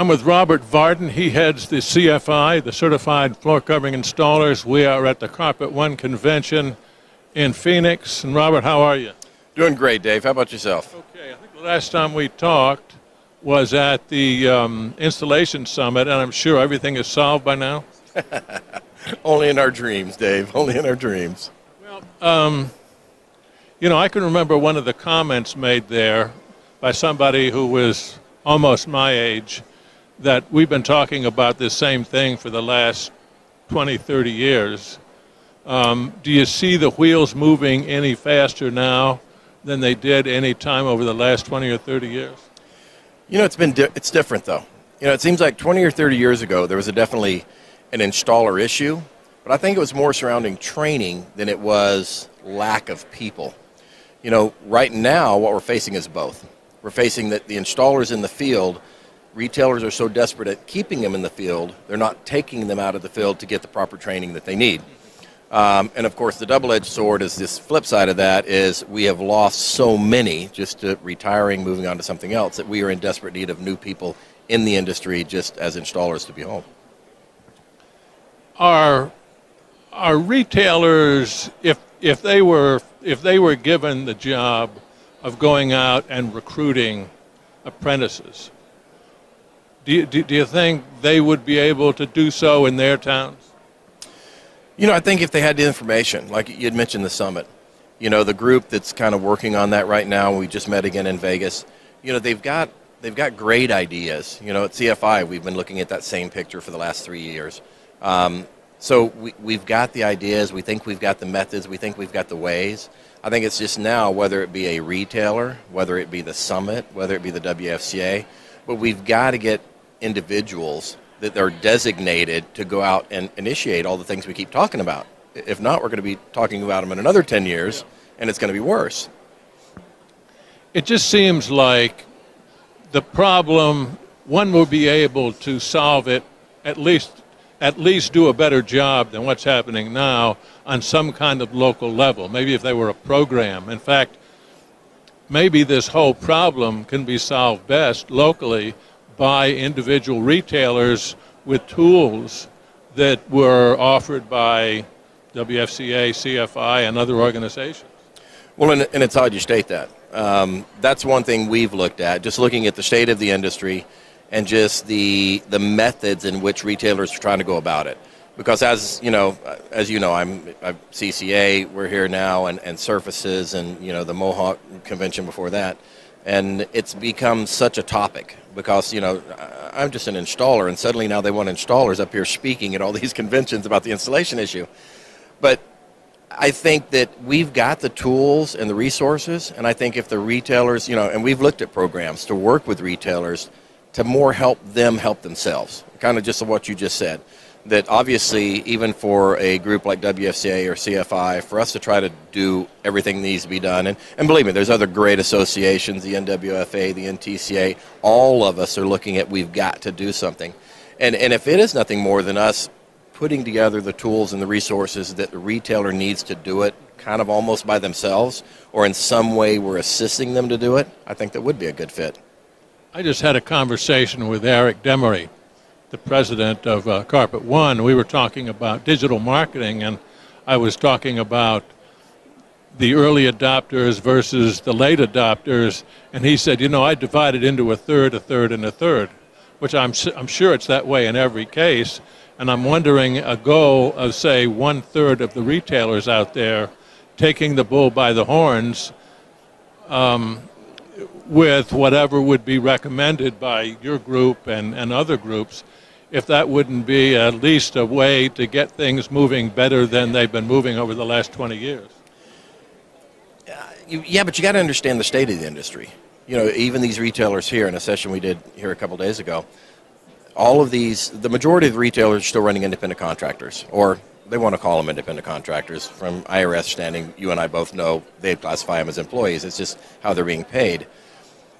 I'm with Robert Varden. He heads the CFI, the Certified Floor Covering Installers. We are at the Carpet One convention in Phoenix. And Robert, how are you? Doing great, Dave. How about yourself? Okay, I think the last time we talked was at the Installation Summit, and I'm sure everything is solved by now. Only in our dreams, Dave. Only in our dreams. Well, I can remember one of the comments made there by somebody who was almost my age, that we've been talking about this same thing for the last 20, 30 years. Do you see the wheels moving any faster now than they did any time over the last 20 or 30 years? It's different, though. It seems like 20 or 30 years ago, there was definitely an installer issue, but I think it was more surrounding training than it was lack of people. Right now, what we're facing is both. We're facing that the installers in the field, retailers are so desperate at keeping them in the field, they're not taking them out of the field to get the proper training that they need. And of course, the double-edged sword is this flip side of that is we have lost so many just to retiring, moving on to something else, that we are in desperate need of new people in the industry just as installers to be home. Are retailers, if they were given the job of going out and recruiting apprentices, do you think they would be able to do so in their towns? I think if they had the information, like you had mentioned the summit, the group that's kind of working on that right now, we just met again in Vegas, they've got great ideas. At CFI, we've been looking at that same picture for the last 3 years. So we've got the ideas, we think we've got the methods, we think we've got the ways. I think it's just now, whether it be a retailer, whether it be the summit, whether it be the WFCA, but we've got to get individuals that are designated to go out and initiate all the things we keep talking about. If not, we're going to be talking about them in another 10 years, and it's going to be worse. It just seems like the problem, one will be able to solve it, at least do a better job than what's happening now on some kind of local level. Maybe if they were a program. In fact, maybe this whole problem can be solved best locally by individual retailers with tools that were offered by WFCA, CFI, and other organizations. Well, and it's odd you state that. That's one thing we've looked at, just looking at the state of the industry and just the methods in which retailers are trying to go about it. Because as you know, I'm CCA, we're here now, and Surfaces, and the Mohawk convention before that. And it's become such a topic because, I'm just an installer, and suddenly now they want installers up here speaking at all these conventions about the installation issue. But I think that we've got the tools and the resources, and I think if the retailers, and we've looked at programs to work with retailers to more help them help themselves, kind of just what you just said. That obviously, even for a group like WFCA or CFI, for us to try to do everything that needs to be done, and believe me, there's other great associations, the NWFA, the NTCA, all of us are looking at we've got to do something. And if it is nothing more than us putting together the tools and the resources that the retailer needs to do it kind of almost by themselves, or in some way we're assisting them to do it, I think that would be a good fit. I just had a conversation with Eric Demery, the president of Carpet One. We were talking about digital marketing, and I was talking about the early adopters versus the late adopters, and he said, I divide it into a third, and a third, which I'm sure it's that way in every case, and I'm wondering a goal of, say, 1/3 of the retailers out there taking the bull by the horns with whatever would be recommended by your group and other groups, if that wouldn't be at least a way to get things moving better than they've been moving over the last 20 years. Yeah, but you got to understand the state of the industry. Even these retailers here, in a session we did here a couple days ago, all of these, the majority of the retailers are still running independent contractors, or they want to call them independent contractors. From IRS standing, you and I both know they classify them as employees. It's just how they're being paid.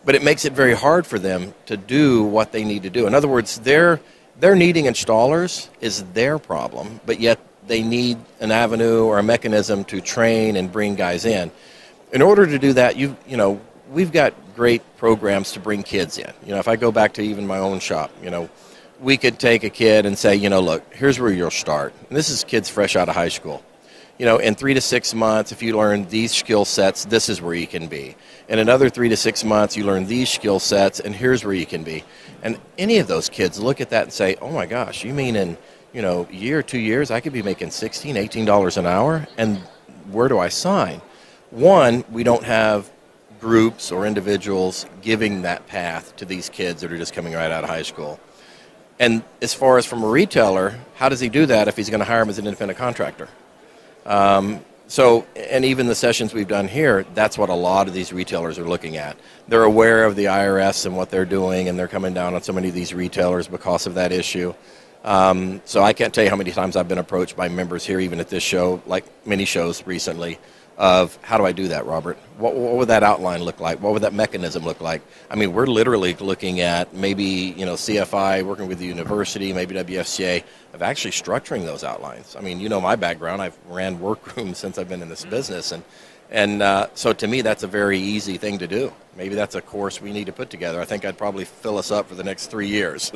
But it makes it very hard for them to do what they need to do. In other words, they're needing installers is their problem, but yet they need an avenue or a mechanism to train and bring guys in. In order to do that, we've got great programs to bring kids in. If I go back to even my own shop, we could take a kid and say, look, here's where you'll start. And this is kids fresh out of high school. In 3 to 6 months, if you learn these skill sets, this is where you can be. In another 3 to 6 months, you learn these skill sets, and here's where you can be. And any of those kids look at that and say, oh my gosh, you mean in, a year or 2 years, I could be making $16, $18 an hour? And where do I sign? One, we don't have groups or individuals giving that path to these kids that are just coming right out of high school. And as far as from a retailer, how does he do that if he's going to hire him as an independent contractor? And even the sessions we've done here, that's what a lot of these retailers are looking at. They're aware of the IRS and what they're doing, and they're coming down on so many of these retailers because of that issue. So I can't tell you how many times I've been approached by members here, even at this show, like many shows recently, of how do I do that, Robert? What would that outline look like? What would that mechanism look like? I mean, we're literally looking at maybe, CFI, working with the university, maybe WFCA, of actually structuring those outlines. I mean, my background. I've ran Workrooms since I've been in this business. And so to me, that's a very easy thing to do. Maybe that's a course we need to put together. I think I'd probably fill us up for the next 3 years.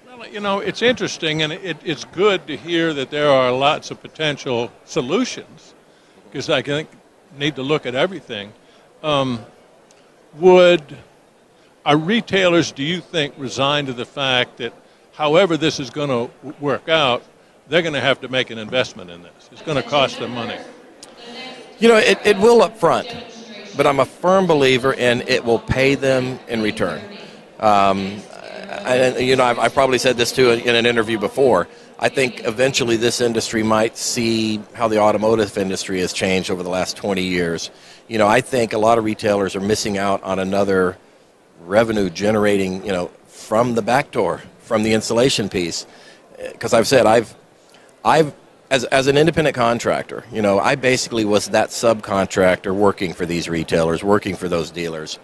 Well, it's interesting, and it's good to hear that there are lots of potential solutions, because I think need to look at everything. Would our retailers, do you think, resign to the fact that however this is going to work out, they're going to have to make an investment in this? It's going to cost them money. It will up front, but I'm a firm believer in it will pay them in return. I've probably said this too in an interview before. I think eventually this industry might see how the automotive industry has changed over the last 20 years. I think a lot of retailers are missing out on another revenue generating, from the back door, from the installation piece. Because I've said, as an independent contractor, I basically was that subcontractor working for these retailers, working for those dealers.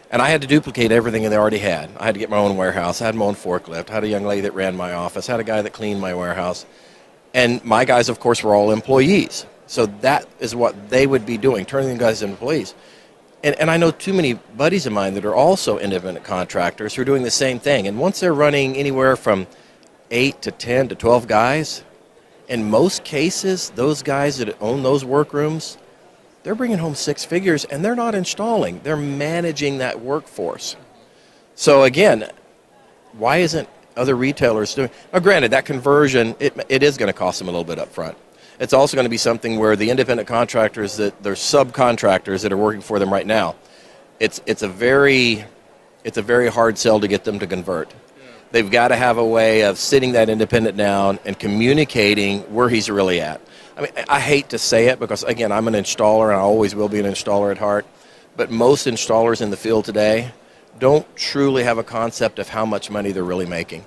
And I had to duplicate everything that they already had. I had to get my own warehouse. I had my own forklift. I had a young lady that ran my office. I had a guy that cleaned my warehouse. And my guys, of course, were all employees. So that is what they would be doing, turning the guys into employees. And I know too many buddies of mine that are also independent contractors who are doing the same thing. And once they're running anywhere from 8 to 10 to 12 guys, in most cases, those guys that own those workrooms, they're bringing home 6 figures, and they're not installing. They're managing that workforce. So again, why isn't other retailers doing? Now, granted, that conversion, it is going to cost them a little bit up front. It's also going to be something where the independent contractors, that they're subcontractors that are working for them right now, it's a very hard sell to get them to convert. They've got to have a way of sitting that independent down and communicating where he's really at. I mean, I hate to say it because, again, I'm an installer and I always will be an installer at heart, but most installers in the field today don't truly have a concept of how much money they're really making.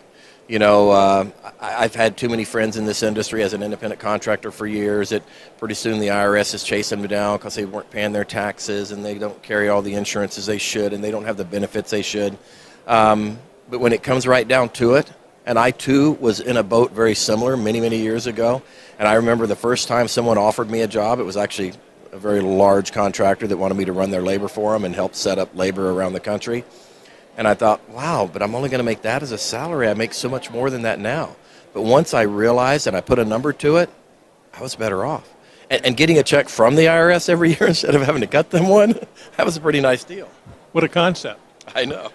I've had too many friends in this industry as an independent contractor for years that pretty soon the IRS is chasing them down because they weren't paying their taxes and they don't carry all the insurances they should and they don't have the benefits they should. But when it comes right down to it, and I too was in a boat very similar many, many years ago, and I remember the first time someone offered me a job, it was actually a very large contractor that wanted me to run their labor for them and help set up labor around the country. And I thought, wow, but I'm only going to make that as a salary. I make so much more than that now. But once I realized and I put a number to it, I was better off. And getting a check from the IRS every year instead of having to cut them one, that was a pretty nice deal. What a concept. I know.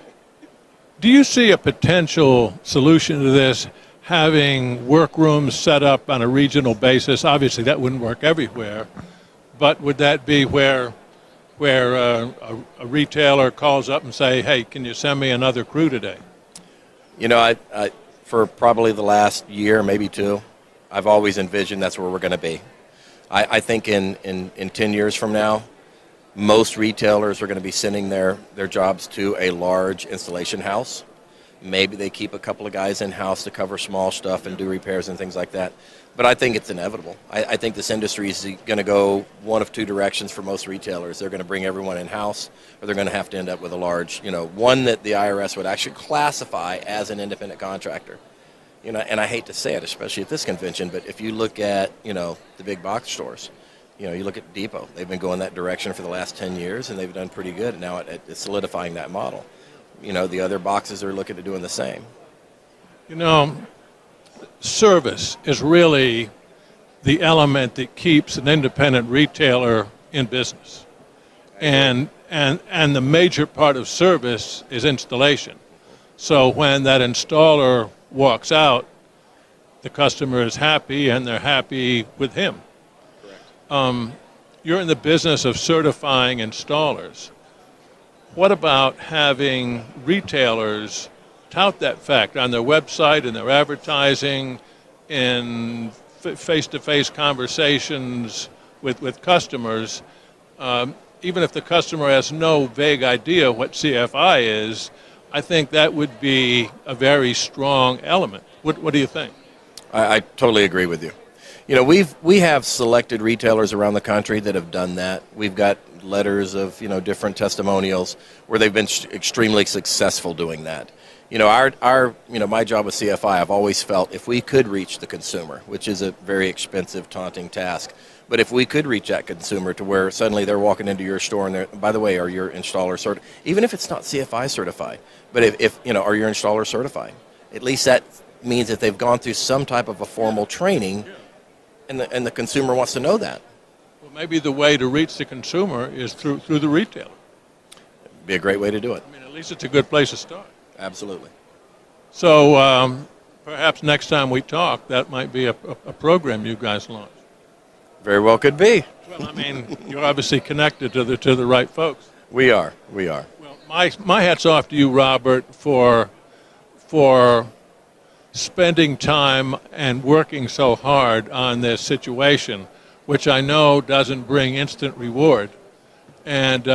Do you see a potential solution to this, having workrooms set up on a regional basis? Obviously, that wouldn't work everywhere, but would that be where a retailer calls up and say, hey, can you send me another crew today? I for probably the last year, maybe 2, I've always envisioned that's where we're going to be. I think in 10 years from now, most retailers are going to be sending their jobs to a large installation house. Maybe they keep a couple of guys in-house to cover small stuff and do repairs and things like that. But I think it's inevitable. I think this industry is going to go one of 2 directions for most retailers. They're going to bring everyone in-house, or they're going to have to end up with a large, one that the IRS would actually classify as an independent contractor. And I hate to say it, especially at this convention, but if you look at, the big box stores, You look at Depot. They've been going that direction for the last 10 years, and they've done pretty good now at solidifying that model. The other boxes are looking at doing the same. Service is really the element that keeps an independent retailer in business. And the major part of service is installation. So when that installer walks out, the customer is happy and they're happy with him. Correct. You're in the business of certifying installers. What about having retailers tout that fact on their website, in their advertising, in face-to-face conversations with customers? Even if the customer has no vague idea what CFI is, I think that would be a very strong element. What do you think? I totally agree with you. We have selected retailers around the country that have done that. We've got letters of different testimonials where they've been extremely successful doing that. My job with CFI, I've always felt if we could reach the consumer, which is a very expensive, taunting task, but if we could reach that consumer to where suddenly they're walking into your store and they're, by the way, are your installer certified? Even if it's not CFI certified, but if are your installer certified? At least that means that they've gone through some type of a formal training, and the consumer wants to know that. Well, maybe the way to reach the consumer is through the retailer. It'd be a great way to do it. I mean, at least it's a good place to start. Absolutely. So perhaps next time we talk, that might be a program you guys launch. Very well could be. Well, I mean, you're obviously connected to the right folks. We are. Well, my hat's off to you, Robert, for spending time and working so hard on this situation, which I know doesn't bring instant reward. And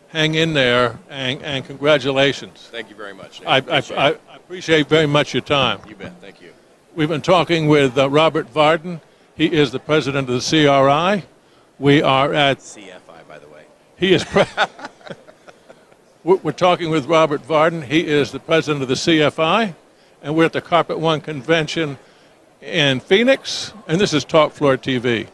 hang in there, and congratulations. Thank you very much, Dave. I appreciate very much your time. You bet. Thank you. We've been talking with Robert Varden. He is the president of the CRI. We are at CFI, by the way. He is. We're talking with Robert Varden. He is the president of the CFI, and we're at the Carpet One convention in Phoenix. And this is Talk Floor TV.